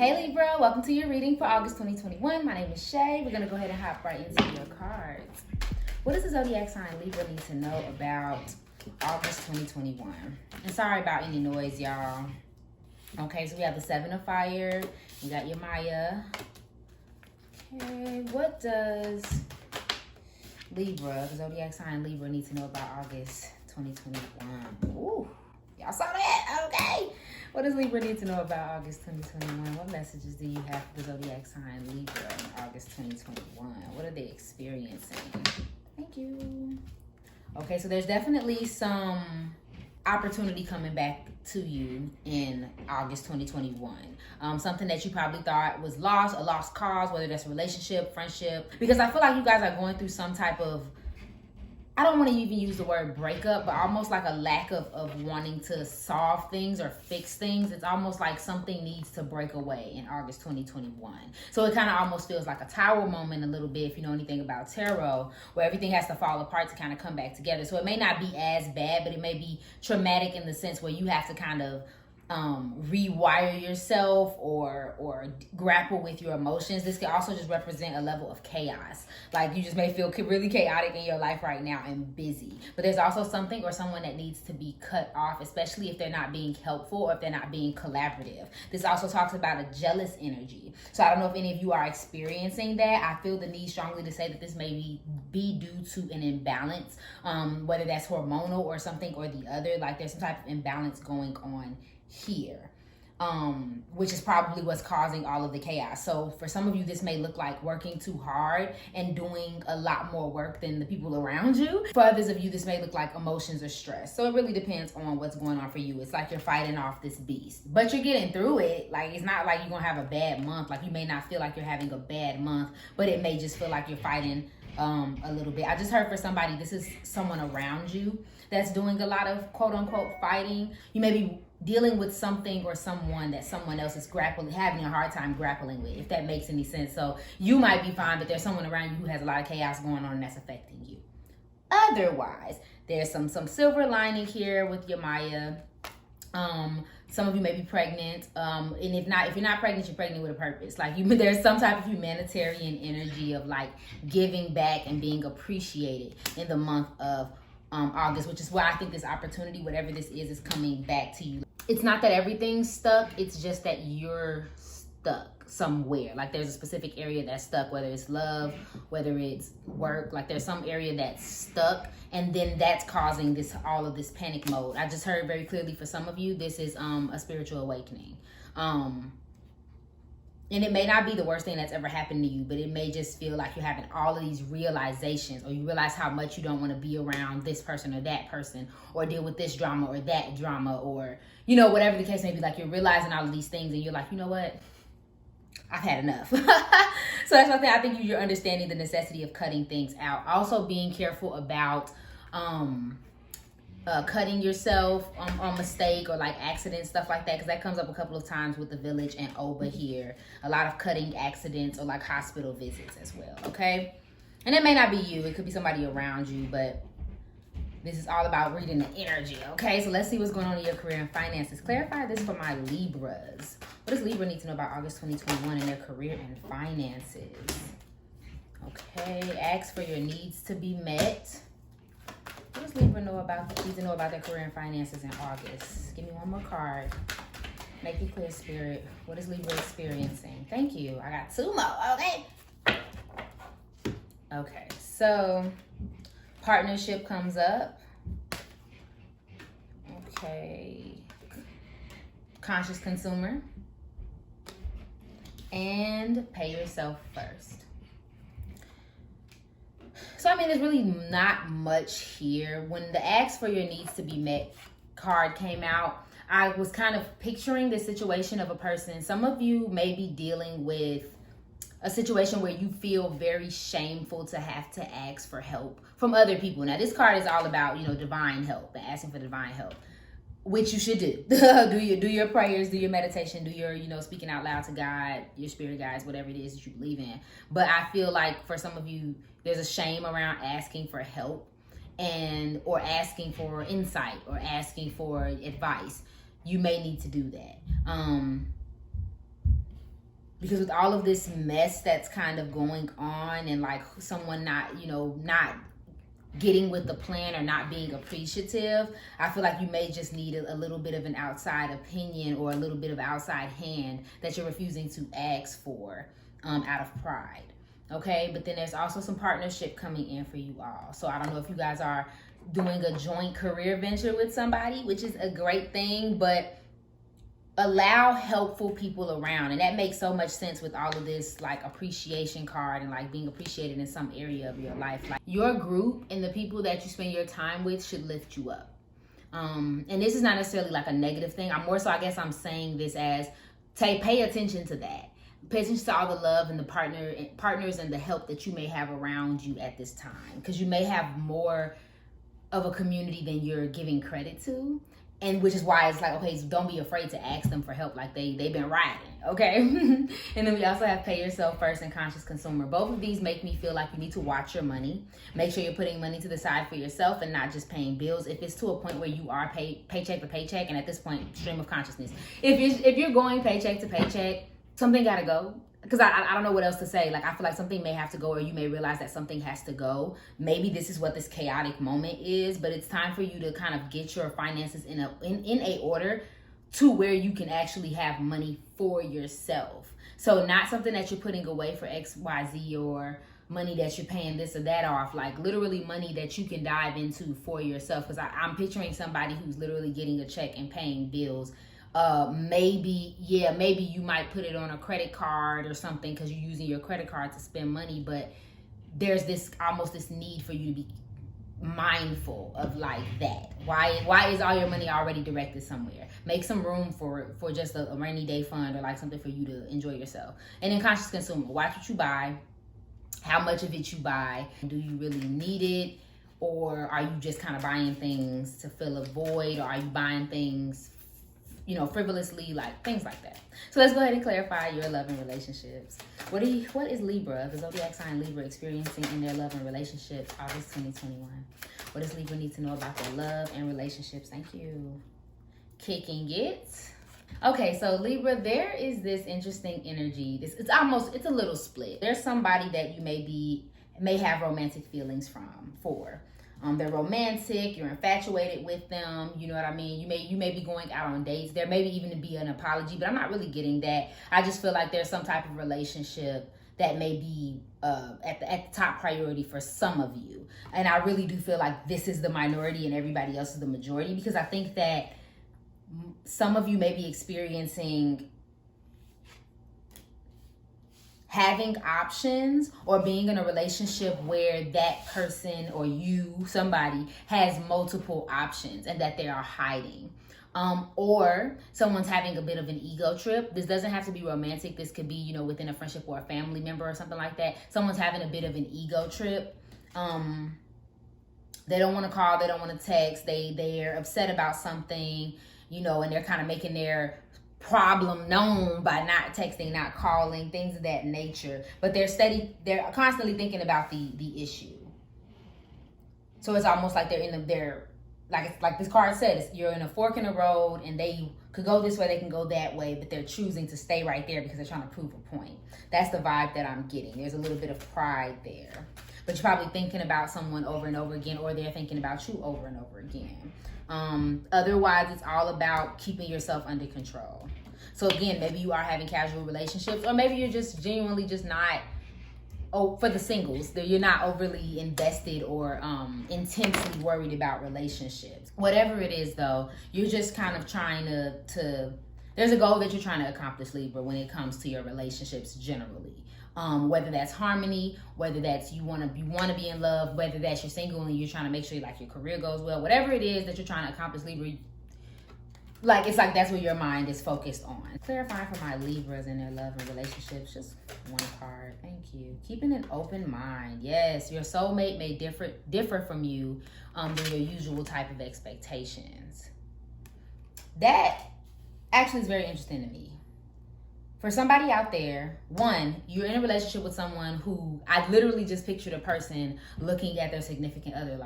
Hey Libra, welcome to your reading for August 2021. My name is Shay. We're going to go ahead and hop right into your cards. What does the zodiac sign Libra need to know about August 2021? And sorry about any noise, y'all. Okay, so we have the Seven of Fire. You got your Maya. Okay, what does Libra, the zodiac sign Libra, need to know about August 2021? Ooh, y'all saw that? Okay. What does Libra need to know about August 2021? What messages do you have for the zodiac sign Libra in August 2021? What are they experiencing? Thank you. Okay, so there's definitely some opportunity coming back to you in August 2021. Something that you probably thought was lost, a lost cause, whether that's relationship, friendship, because I feel like you guys are going through some type of, I don't want to even use the word breakup, but almost like a lack of wanting to solve things or fix things. It's almost like something needs to break away in August 2021. So it kind of almost feels like a tower moment a little bit, if you know anything about tarot, where everything has to fall apart to kind of come back together. So it may not be as bad, but it may be traumatic in the sense where you have to kind of rewire yourself or grapple with your emotions. This can also just represent a level of chaos. Like you just may feel really chaotic in your life right now and busy. But there's also something or someone that needs to be cut off, especially if they're not being helpful or if they're not being collaborative. This also talks about a jealous energy. So I don't know if any of you are experiencing that. I feel the need strongly to say that this may be due to an imbalance, whether that's hormonal or something or the other. Like there's some type of imbalance going on here, which is probably what's causing all of the chaos. So for some of you, this may look like working too hard and doing a lot more work than the people around you. For others of you, this may look like emotions or stress. So it really depends on what's going on for you. It's like you're fighting off this beast, but you're getting through it. Like it's not like you're gonna have a bad month. Like you may not feel like you're having a bad month, but it may just feel like you're fighting a little bit. I just heard for somebody, this is someone around you that's doing a lot of quote unquote fighting. You may be dealing with something or someone that someone else is having a hard time grappling with, if that makes any sense. So you might be fine, but there's someone around you who has a lot of chaos going on and that's affecting you. Otherwise, there's some silver lining here with your Maya. Some of you may be pregnant, and if you're not pregnant, you're pregnant with a purpose. Like there's some type of humanitarian energy of like giving back and being appreciated in the month of August, which is why I think this opportunity, whatever this is coming back to you. It's not that everything's stuck, it's just that you're stuck somewhere. Like there's a specific area that's stuck, whether it's love, whether it's work, like there's some area that's stuck, and then that's causing all of this panic mode. I just heard very clearly for some of you, this is a spiritual awakening. And it may not be the worst thing that's ever happened to you, but it may just feel like you're having all of these realizations, or you realize how much you don't want to be around this person or that person, or deal with this drama or that drama, or, you know, whatever the case may be. Like you're realizing all of these things and you're like, you know what? I've had enough. So that's one thing. I think you're understanding the necessity of cutting things out. Also being careful about cutting yourself on mistake or like accidents, stuff like that, because that comes up a couple of times with the village and Oba here. A lot of cutting accidents or like hospital visits as well, okay? And it may not be you, it could be somebody around you, but this is all about reading the energy, okay? So let's see what's going on in your career and finances. Clarify this for my Libras. What does Libra need to know about August 2021 in their career and finances? Okay, ask for your needs to be met. What does Libra need to know about their career and finances in August? Give me one more card. Make it clear, Spirit. What is Libra experiencing? Thank you. I got two more, okay? Okay, so partnership comes up. Okay. Conscious consumer. And pay yourself first. So, I mean, there's really not much here. When the ask for your needs to be met card came out, I was kind of picturing the situation of a person. Some of you may be dealing with a situation where you feel very shameful to have to ask for help from other people. Now, this card is all about, you know, divine help and asking for divine help, which you should do. do your prayers, do your meditation, do your, you know, speaking out loud to God, your spirit guides, whatever it is that you believe in. But I feel like for some of you, there's a shame around asking for help or asking for insight or asking for advice. You may need to do that. Because with all of this mess that's kind of going on, and like someone not, not getting with the plan or not being appreciative, I feel like you may just need a little bit of an outside opinion or a little bit of outside hand that you're refusing to ask for out of pride. Okay, but then there's also some partnership coming in for you all. So I don't know if you guys are doing a joint career venture with somebody, which is a great thing, but allow helpful people around. And that makes so much sense with all of this like appreciation card and like being appreciated in some area of your life. Like your group and the people that you spend your time with should lift you up. And this is not necessarily like a negative thing. I'm more so, I guess I'm saying this as pay attention to that. Pay attention to all the love and the partners and the help that you may have around you at this time, because you may have more of a community than you're giving credit to. And which is why it's like, okay, so don't be afraid to ask them for help. Like they've been riding, okay? And then we also have pay yourself first and conscious consumer. Both of these make me feel like you need to watch your money. Make sure you're putting money to the side for yourself and not just paying bills. If it's to a point where you are paycheck to paycheck, and at this point, stream of consciousness. If you're going paycheck to paycheck, something gotta go. Because I don't know what else to say. Like, I feel like something may have to go, or you may realize that something has to go. Maybe this is what this chaotic moment is, but it's time for you to kind of get your finances in a order to where you can actually have money for yourself. So not something that you're putting away for X, Y, Z, or money that you're paying this or that off. Like literally money that you can dive into for yourself. Because I'm picturing somebody who's literally getting a check and paying bills. Maybe you might put it on a credit card or something because you're using your credit card to spend money, but there's this need for you to be mindful of like that. Why is all your money already directed somewhere? Make some room for just a rainy day fund or like something for you to enjoy yourself. And then conscious consumer, watch what you buy, how much of it you buy. Do you really need it? Or are you just kind of buying things to fill a void? Or are you buying things frivolously, like things like that. So let's go ahead and clarify your love and relationships. What is Libra, the zodiac sign Libra, experiencing in their love and relationships August 2021? What does Libra need to know about their love and relationships? Thank you. Kicking it. Okay, so Libra, there is this interesting energy. It's a little split. There's somebody that you may have romantic feelings for. They're romantic, you're infatuated with them, you know what I mean? You may be going out on dates. There may even be an apology, but I'm not really getting that. I just feel like there's some type of relationship that may be at the top priority for some of you. And I really do feel like this is the minority and everybody else is the majority, because I think that some of you may be experiencing having options or being in a relationship where that person or somebody has multiple options and that they are hiding. Or someone's having a bit of an ego trip. This doesn't have to be romantic. This could be, within a friendship or a family member or something like that. Someone's having a bit of an ego trip. They don't want to call. They don't want to text. They're upset about something, and they're kind of making their problem known by not texting, not calling, things of that nature. But they're constantly thinking about the issue. So it's almost like like this card said, you're in a fork in the road and they could go this way, they can go that way, but they're choosing to stay right there because they're trying to prove a point. That's the vibe that I'm getting. There's a little bit of pride there. But you're probably thinking about someone over and over again, or they're thinking about you over and over again. Otherwise, it's all about keeping yourself under control. So again, maybe you are having casual relationships, or maybe you're just genuinely just not, for the singles, you're not overly invested or intensely worried about relationships. Whatever it is though, you're just kind of trying to there's a goal that you're trying to accomplish, Libra, when it comes to your relationships generally. Whether that's harmony, whether that's you want to be in love, whether that's you're single and you're trying to make sure your career goes well, whatever it is that you're trying to accomplish, Libra, it's like that's where your mind is focused on. Clarifying for my Libras in their love and relationships, just one card. Thank you. Keeping an open mind. Yes, your soulmate may differ from you than your usual type of expectations. That actually is very interesting to me. For somebody out there, one, you're in a relationship with someone who I literally just pictured a person looking at their significant other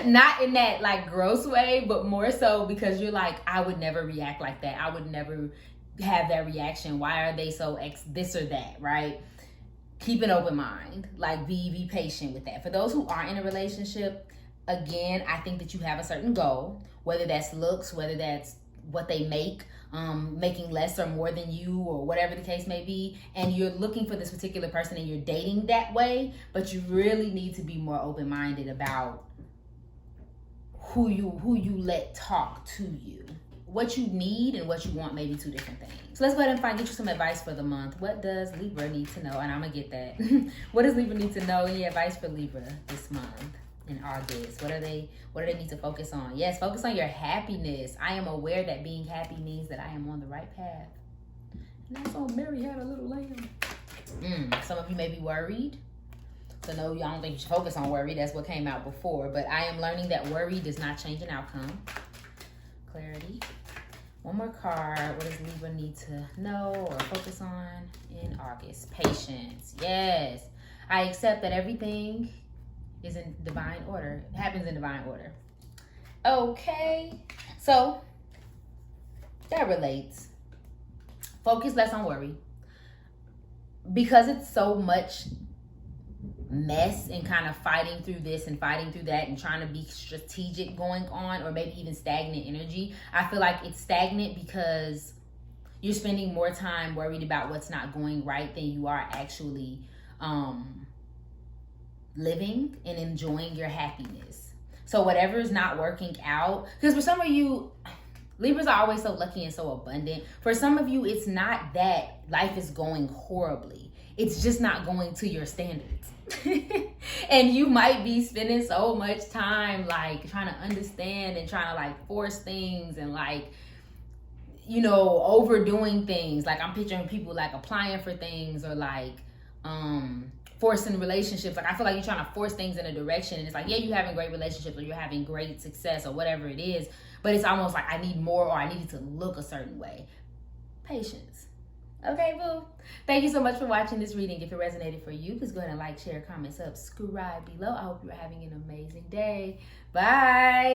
not in that gross way, but more so because you're I would never react like that. I would never have that reaction? Why are they so this or that, right? Keep an open mind. Like, be patient with that. For those who are in a relationship, again, I think that you have a certain goal, whether that's looks, whether that's what they make, making less or more than you, or whatever the case may be, and you're looking for this particular person and you're dating that way, but you really need to be more open-minded about who you let talk to you. What you need and what you want may be two different things. So let's go ahead and get you some advice for the month. What does Libra need to know? And I'm gonna get that. What does Libra need to know? Any advice for Libra this month in August? What do they need to focus on? Yes, focus on your happiness. I am aware that being happy means that I am on the right path. And that's on Mary Had a Little Lamb. Some of you may be worried. So no, I don't think you should focus on worry. That's what came out before. But I am learning that worry does not change an outcome. Clarity. One more card. What does Libra need to know or focus on in August? Patience. Yes. I accept that everything is in divine order. It happens in divine order. Okay. So that relates. Focus less on worry. Because it's so much mess and kind of fighting through this and fighting through that and trying to be strategic going on, or maybe even stagnant energy. I feel like it's stagnant because you're spending more time worried about what's not going right than you are actually living and enjoying your happiness. So whatever is not working out, because for some of you, Libras are always so lucky and so abundant. For some of you, it's not that life is going horribly. It's just not going to your standards. And you might be spending so much time like trying to understand and trying to like force things and like, you know, overdoing things. Like I'm picturing people like applying for things or like forcing relationships. Like I feel like you're trying to force things in a direction, and it's like, yeah, you're having great relationships or you're having great success or whatever it is, but it's almost like I need more, or I need it to look a certain way. Patience. Okay, boo. Thank you so much for watching this reading. If it resonated for you, please go ahead and like, share, comment, subscribe below. I hope you're having an amazing day. Bye.